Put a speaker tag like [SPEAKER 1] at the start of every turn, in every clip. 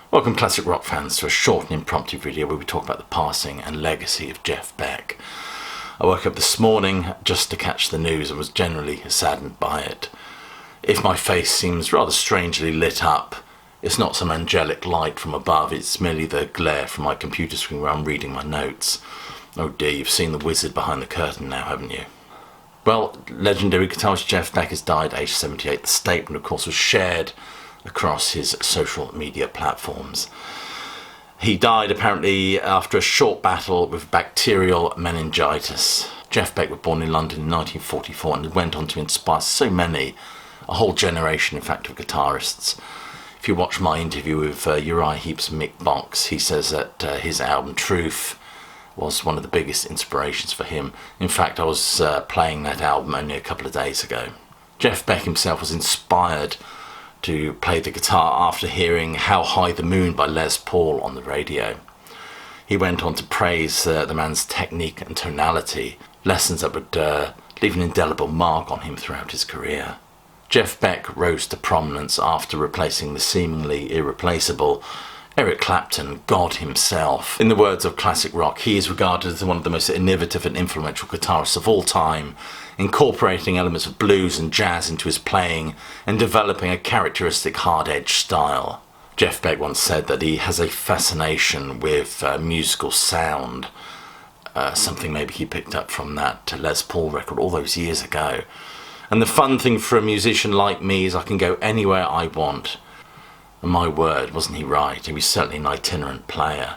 [SPEAKER 1] Welcome classic rock fans to a short and impromptu video where we talk about the passing and legacy of Jeff Beck. I woke up this morning just to catch the news and was generally saddened by it. If my face seems rather strangely lit up, it's not some angelic light from above, it's merely the glare from my computer screen where I'm reading my notes. Oh dear, you've seen the wizard behind the curtain now, haven't you? Well, legendary guitarist Jeff Beck has died aged 78. The statement, of course, was shared across his social media platforms. He died apparently after a short battle with bacterial meningitis. Jeff Beck was born in London in 1944 and went on to inspire so many, a whole generation in fact, of guitarists. If you watch my interview with Uriah Heep's Mick Box, he says that his album Truth was one of the biggest inspirations for him. In fact, I was playing that album only a couple of days ago. Jeff Beck himself was inspired to play the guitar after hearing How High the Moon by Les Paul on the radio. He went on to praise the man's technique and tonality, lessons that would leave an indelible mark on him throughout his career. Jeff Beck rose to prominence after replacing the seemingly irreplaceable Eric Clapton, God himself. In the words of classic rock, he is regarded as one of the most innovative and influential guitarists of all time, incorporating elements of blues and jazz into his playing and developing a characteristic hard-edged style. Jeff Beck once said that he has a fascination with musical sound, something maybe he picked up from that Les Paul record all those years ago. And the fun thing for a musician like me is I can go anywhere I want. And my word, wasn't he right? He was certainly an itinerant player.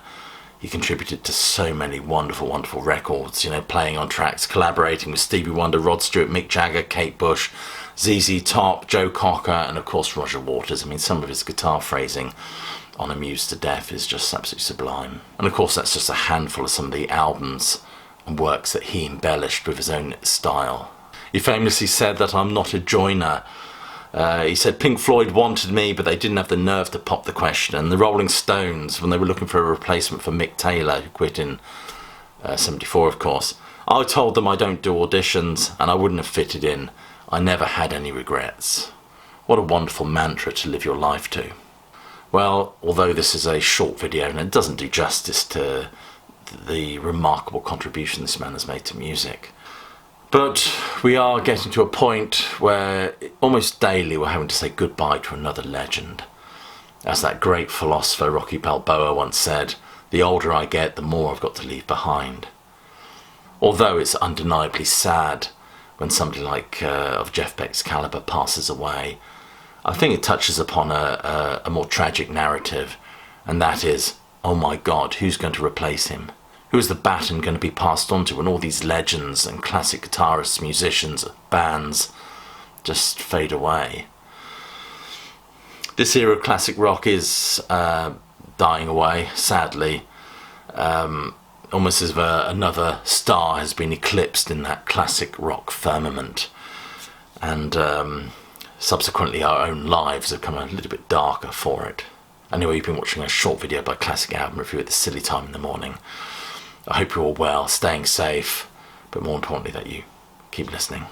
[SPEAKER 1] He contributed to so many wonderful, wonderful records, playing on tracks, collaborating with Stevie Wonder, Rod Stewart, Mick Jagger, Kate Bush, ZZ Top, Joe Cocker, and of course Roger Waters. I mean, some of his guitar phrasing on Amused to Death is just absolutely sublime. And of course, that's just a handful of some of the albums and works that he embellished with his own style. He famously said that I'm not a joiner. He said Pink Floyd wanted me, but they didn't have the nerve to pop the question. And the Rolling Stones, when they were looking for a replacement for Mick Taylor, who quit in 74, of course, I told them I don't do auditions and I wouldn't have fitted in. I never had any regrets. What a wonderful mantra to live your life to. Well, although this is a short video and it doesn't do justice to the remarkable contribution this man has made to music, but we are getting to a point where almost daily we're having to say goodbye to another legend. As that great philosopher Rocky Balboa once said, the older I get, the more I've got to leave behind. Although it's undeniably sad when somebody like of Jeff Beck's caliber passes away, I think it touches upon a more tragic narrative, and that is, oh my God, who's going to replace him? Who is the baton going to be passed on to when all these legends and classic guitarists, musicians, bands just fade away? This era of classic rock is dying away, sadly. Almost as if another star has been eclipsed in that classic rock firmament. And subsequently our own lives have come a little bit darker for it. Anyway, you've been watching a short video by Classic Album Review at this silly time in the morning. I hope you're all well, staying safe, but more importantly that you keep listening.